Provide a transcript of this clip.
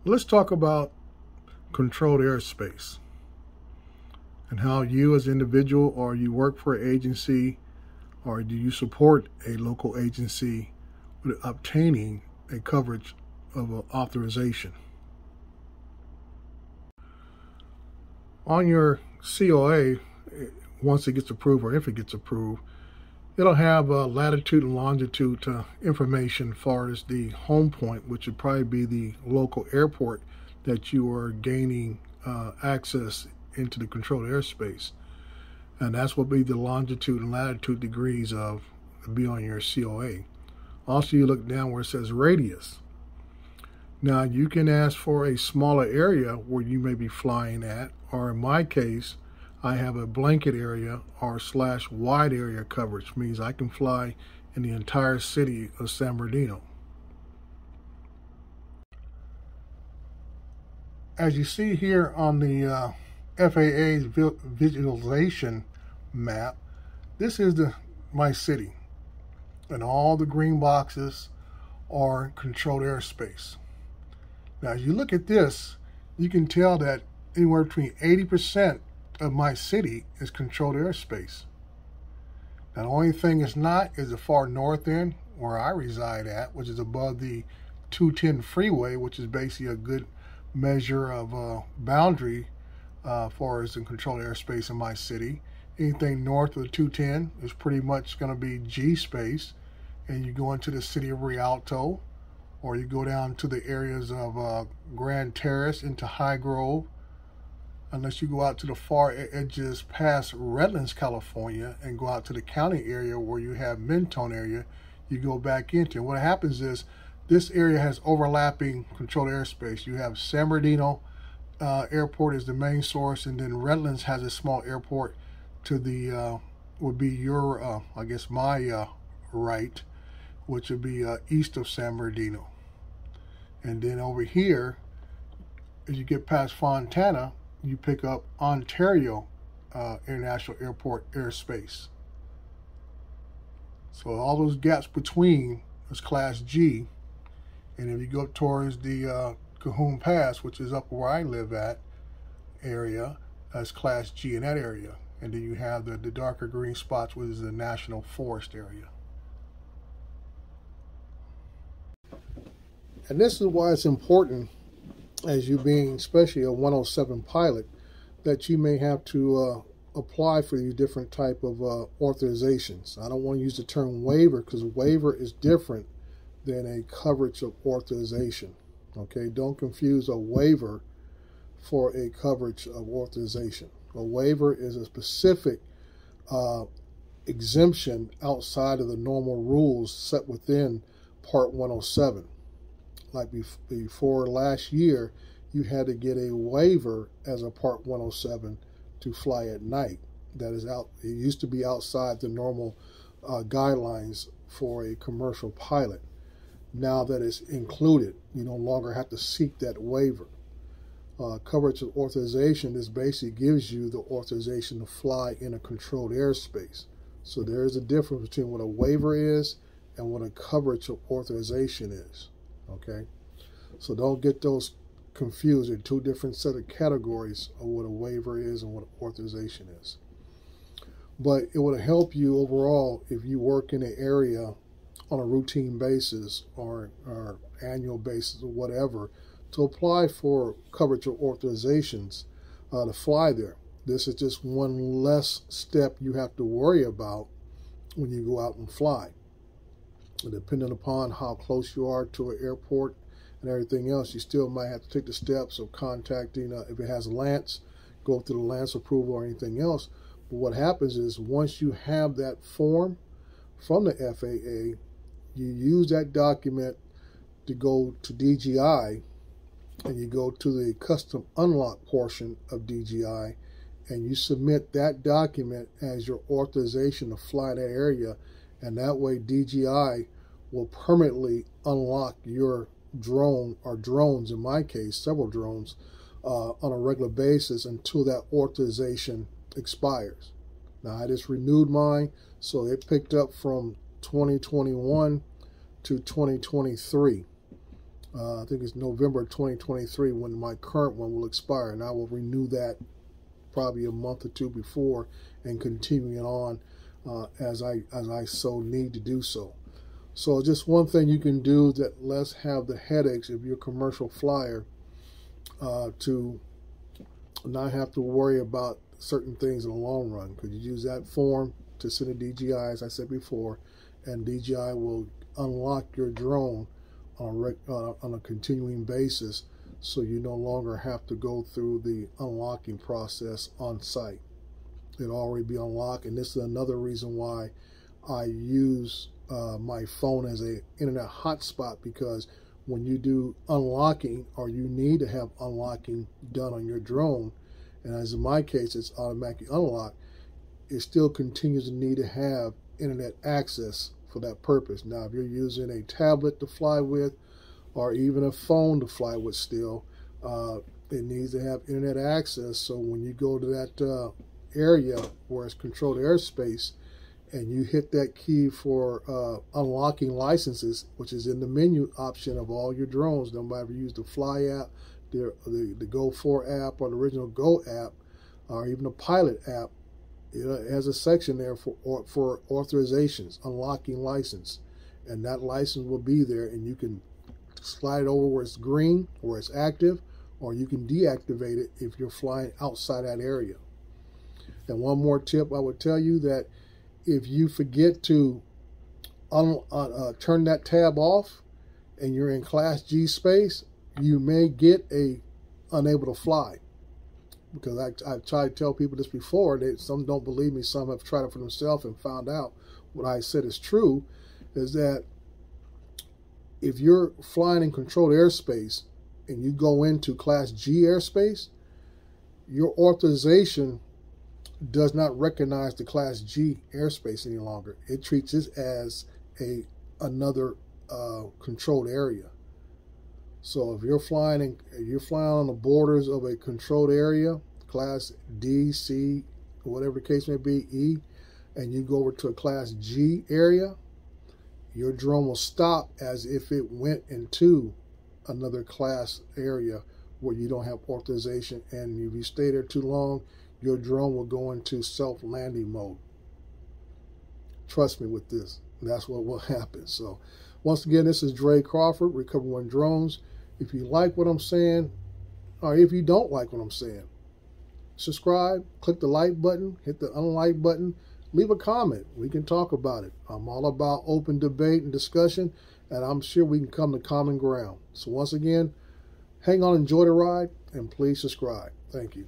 Let's talk about controlled airspace and how you as an individual, or you work for an agency, or do you support a local agency with obtaining a coverage of an authorization. On your COA, once it gets approved, or if it gets approved, it'll have latitude and longitude information as far as the home point, which would probably be the local airport that you are gaining access into the controlled airspace. And that's what be the longitude and latitude degrees of be on your COA. Also, you look down where it says radius. Now, you can ask for a smaller area where you may be flying at, or in my case, I have a blanket area or / wide area coverage, means I can fly in the entire city of San Bernardino. As you see here on the FAA's visualization map, this is my city, and all the green boxes are controlled airspace. Now, as you look at this, you can tell that anywhere between 80% of my city is controlled airspace. Now, the only thing it's not is the far north end where I reside at, which is above the 210 freeway, which is basically a good measure of boundary for as in controlled airspace in my city. Anything north of the 210 is pretty much going to be G space, and you go into the city of Rialto, or you go down to the areas of Grand Terrace into High Grove, unless you go out to the far edges past Redlands, California, and go out to the county area where you have Mentone area, you go back into. And what happens is this area has overlapping controlled airspace. You have San Bernardino Airport is the main source, and then Redlands has a small airport to the, would be your, I guess my right, which would be east of San Bernardino. And then over here, as you get past Fontana, you pick up Ontario International Airport airspace. So all those gaps between is Class G. And if you go up towards the Cahoon Pass, which is up where I live at area, that's Class G in that area. And then you have the darker green spots, which is the National Forest area. And this is why it's important, as you being especially a 107 pilot, that you may have to apply for these different type of authorizations. I don't want to use the term waiver, because waiver is different than a coverage of authorization. Okay, don't confuse a waiver for a coverage of authorization. A waiver is a specific exemption outside of the normal rules set within Part 107. Like before last year, you had to get a waiver as a Part 107 to fly at night. That is out. It used to be outside the normal guidelines for a commercial pilot. Now that it's included, you no longer have to seek that waiver. Coverage of authorization is basically gives you the authorization to fly in a controlled airspace. So there is a difference between what a waiver is and what a coverage of authorization is. Okay, so don't get those confused. They're two different set of categories of what a waiver is and what authorization is. But it would help you overall if you work in an area on a routine basis or annual basis or whatever, to apply for coverage or authorizations to fly there. This is just one less step you have to worry about when you go out and fly. And depending upon how close you are to an airport and everything else, you still might have to take the steps of contacting, if it has a LANC, go through the LANC approval or anything else. But what happens is once you have that form from the FAA, you use that document to go to DGI, and you go to the custom unlock portion of DGI, and you submit that document as your authorization to fly that area, and that way DGI will permanently unlock your drone, or drones in my case, several drones, on a regular basis until that authorization expires. Now, I just renewed mine, so it picked up from 2021 to 2023. I think it's November 2023 when my current one will expire, and I will renew that probably a month or two before and continuing it on as I so need to do so. So just one thing you can do that less have the headaches if you're a commercial flyer to not have to worry about certain things in the long run, because you use that form to send a DJI, as I said before, and DJI will unlock your drone on a continuing basis, so you no longer have to go through the unlocking process on site. It'll already be unlocked, and this is another reason why I use my phone as an internet hotspot, because when you do unlocking, or you need to have unlocking done on your drone, and as in my case it's automatically unlocked, it still continues to need to have internet access for that purpose. Now, if you're using a tablet to fly with, or even a phone to fly with still, it needs to have internet access, so when you go to that area where it's controlled airspace, and you hit that key for unlocking licenses, which is in the menu option of all your drones, no matter if you use the Fly app, the Go 4 app, or the original Go app, or even the Pilot app, it has a section there for authorizations, unlocking license, and that license will be there, and you can slide it over where it's green, where it's active, or you can deactivate it if you're flying outside that area. And one more tip I would tell you, that if you forget to turn that tab off and you're in Class G space, you may get unable to fly. Because I've tried to tell people this before. Some don't believe me. Some have tried it for themselves and found out what I said is true, is that if you're flying in controlled airspace and you go into Class G airspace, your authorization does not recognize the Class G airspace any longer. It treats it as another controlled area. So if you're flying on the borders of a controlled area, Class D, C, whatever the case may be, E, and you go over to a Class G area, your drone will stop as if it went into another class area where you don't have authorization, and if you stay there too long, your drone will go into self-landing mode. Trust me with this. That's what will happen. So once again, this is Dre Crawford, Recover One Drones. If you like what I'm saying, or if you don't like what I'm saying, subscribe, click the like button, hit the unlike button, leave a comment. We can talk about it. I'm all about open debate and discussion, and I'm sure we can come to common ground. So once again, hang on, enjoy the ride, and please subscribe. Thank you.